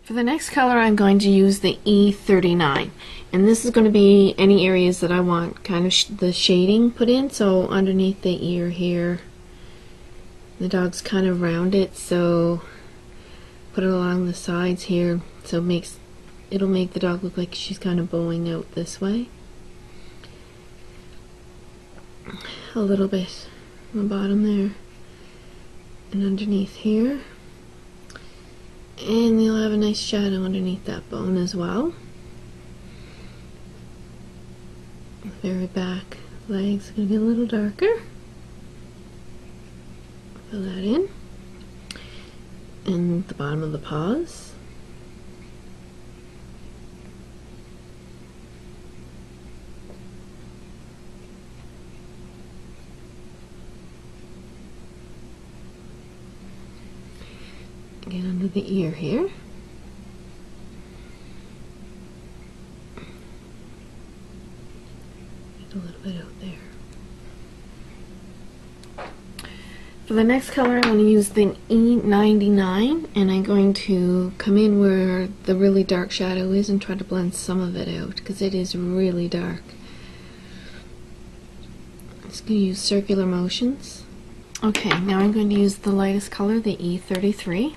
For the next color, I'm going to use the E39, and this is going to be any areas that I want kind of the shading put in. So underneath the ear here, the dog's kind of rounded, so put it along the sides here, so it'll make the dog look like she's kind of bowing out this way. A little bit on the bottom there, and underneath here. And you'll have a nice shadow underneath that bone as well. The very back leg's going to get a little darker. Fill that in. And the bottom of the paws. Get under the ear here. Get a little bit out there. For the next color, I'm going to use the E99, and I'm going to come in where the really dark shadow is and try to blend some of it out, because it is really dark. I'm just going to use circular motions. Okay, now I'm going to use the lightest color, the E33.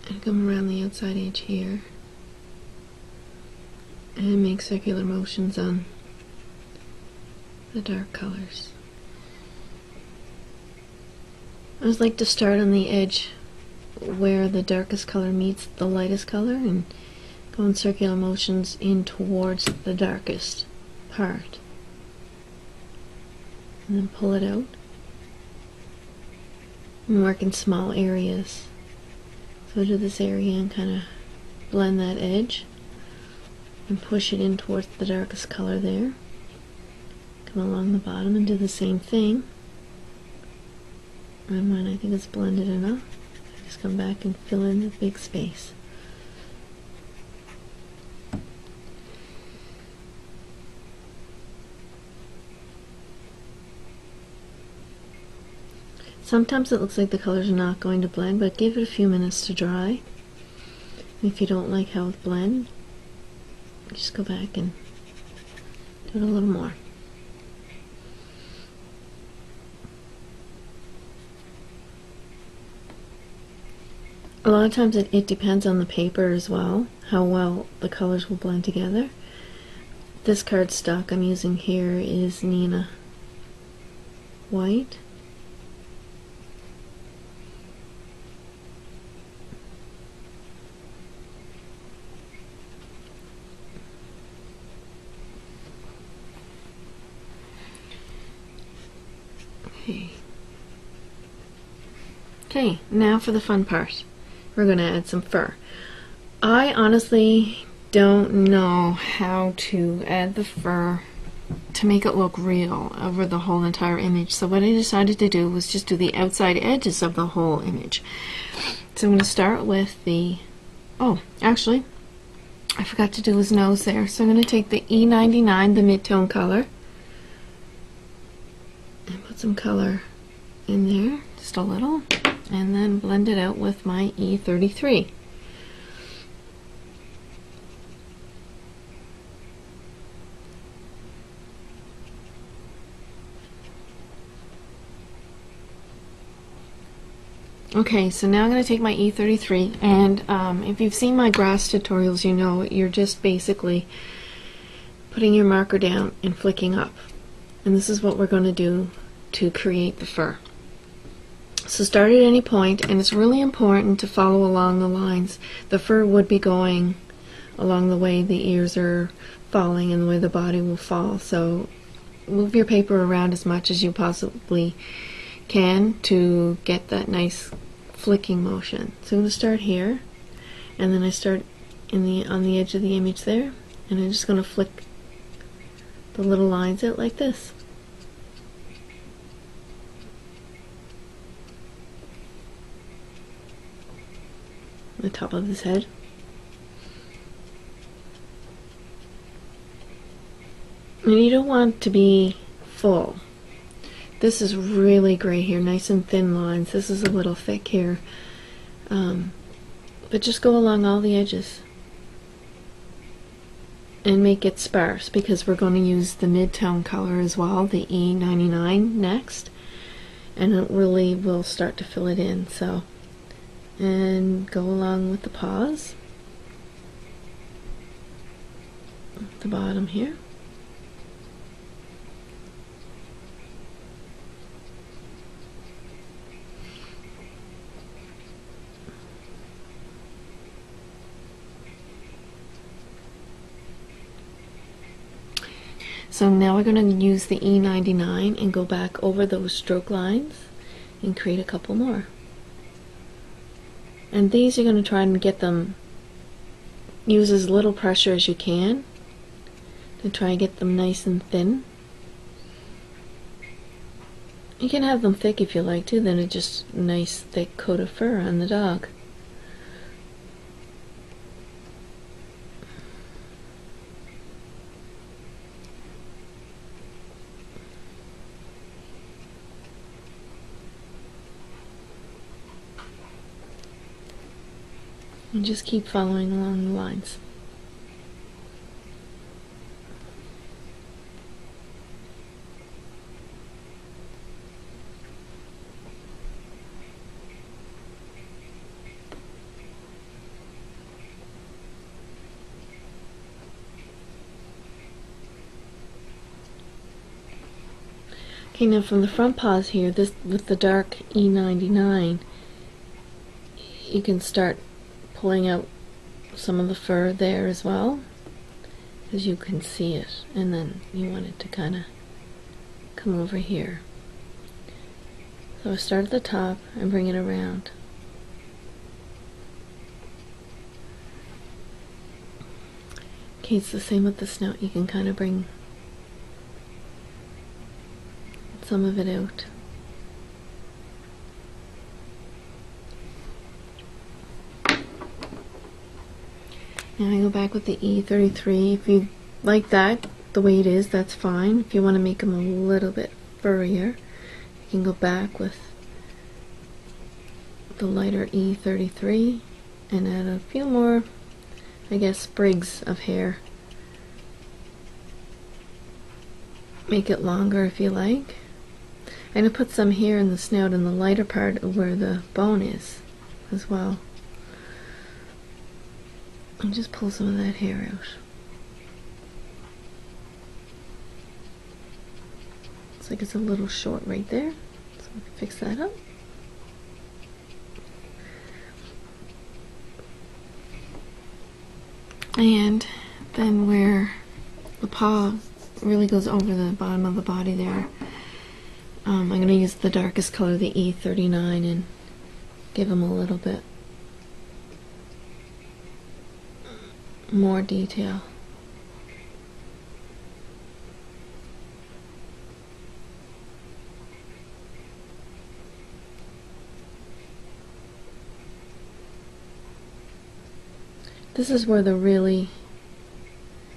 And come around the outside edge here and make circular motions on the dark colors. I always like to start on the edge where the darkest color meets the lightest color and go in circular motions in towards the darkest part, and then pull it out and work in small areas. Go to this area and kind of blend that edge and push it in towards the darkest color there. Come along the bottom and do the same thing. And when I think it's blended enough, just come back and fill in the big space. Sometimes it looks like the colors are not going to blend, but give it a few minutes to dry. If you don't like how it blends, just go back and do it a little more. A lot of times it depends on the paper as well, how well the colors will blend together. This cardstock I'm using here is Nina White. Okay, now for the fun part. We're going to add some fur. I honestly don't know how to add the fur to make it look real over the whole entire image. So what I decided to do was just do the outside edges of the whole image. So I'm going to start with the, oh, actually, I forgot to do his nose there. So I'm going to take the E99, the mid-tone color, and put some color in there, just a little, and then blend it out with my E33. Okay, so now I'm going to take my E33, and if you've seen my grass tutorials, you know you're just basically putting your marker down and flicking up. And this is what we're going to do to create the fur. So start at any point, and it's really important to follow along the lines. The fur would be going along the way the ears are falling and the way the body will fall. So move your paper around as much as you possibly can to get that nice flicking motion. So I'm going to start here, and then I start on the edge of the image there, and I'm just going to flick the little lines out like this. The top of his head. And you don't want to be full. This is really gray here, nice and thin lines. This is a little thick here. But just go along all the edges and make it sparse, because we're going to use the mid-tone color as well, the E99 next, and it really will start to fill it in. So, and go along with the paws at the bottom here. So now we're going to use the E99 and go back over those stroke lines and create a couple more. And these you're going to try and get them, use as little pressure as you can to try and get them nice and thin. You can have them thick if you like to, then it's just a nice thick coat of fur on the dog. And just keep following along the lines. Okay, now from the front paws here, this with the dark E99, you can start pulling out some of the fur there as well, because you can see it, and then you want it to kind of come over here. So I start at the top and bring it around. Okay, it's the same with the snout. You can kind of bring some of it out. Now I go back with the E33. If you like that the way it is, that's fine. If you want to make them a little bit furrier, you can go back with the lighter E33 and add a few more, I guess, sprigs of hair. Make it longer if you like. I'm going to put some here in the snout in the lighter part of where the bone is as well. And just pull some of that hair out. Looks like it's a little short right there, so we can fix that up. And then where the paw really goes over the bottom of the body there, I'm going to use the darkest color, the E39, and give them a little bit more detail. This is where the really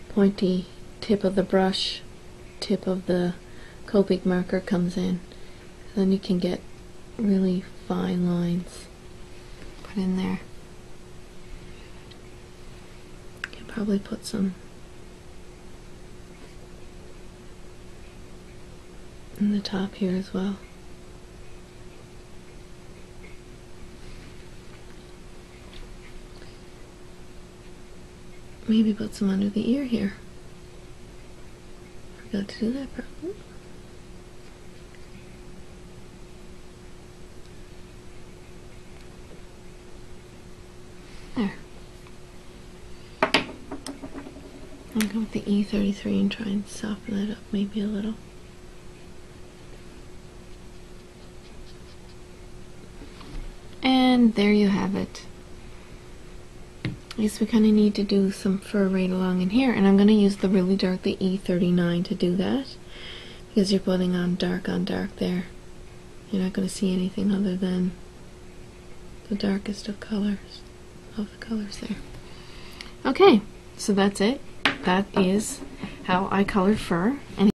pointy tip of the brush, tip of the Copic marker comes in. Then you can get really fine lines put in there. You can probably put some in the top here as well. Maybe put some under the ear here. Forgot to do that probably. There. I'll go with the E33 and try and soften that up maybe a little. And there you have it. I guess we kind of need to do some fur right along in here, and I'm going to use the really dark, the E39, to do that, because you're putting on dark there. You're not going to see anything other than the darkest of colors, there. Okay, so that's it. That is how I colored fur. And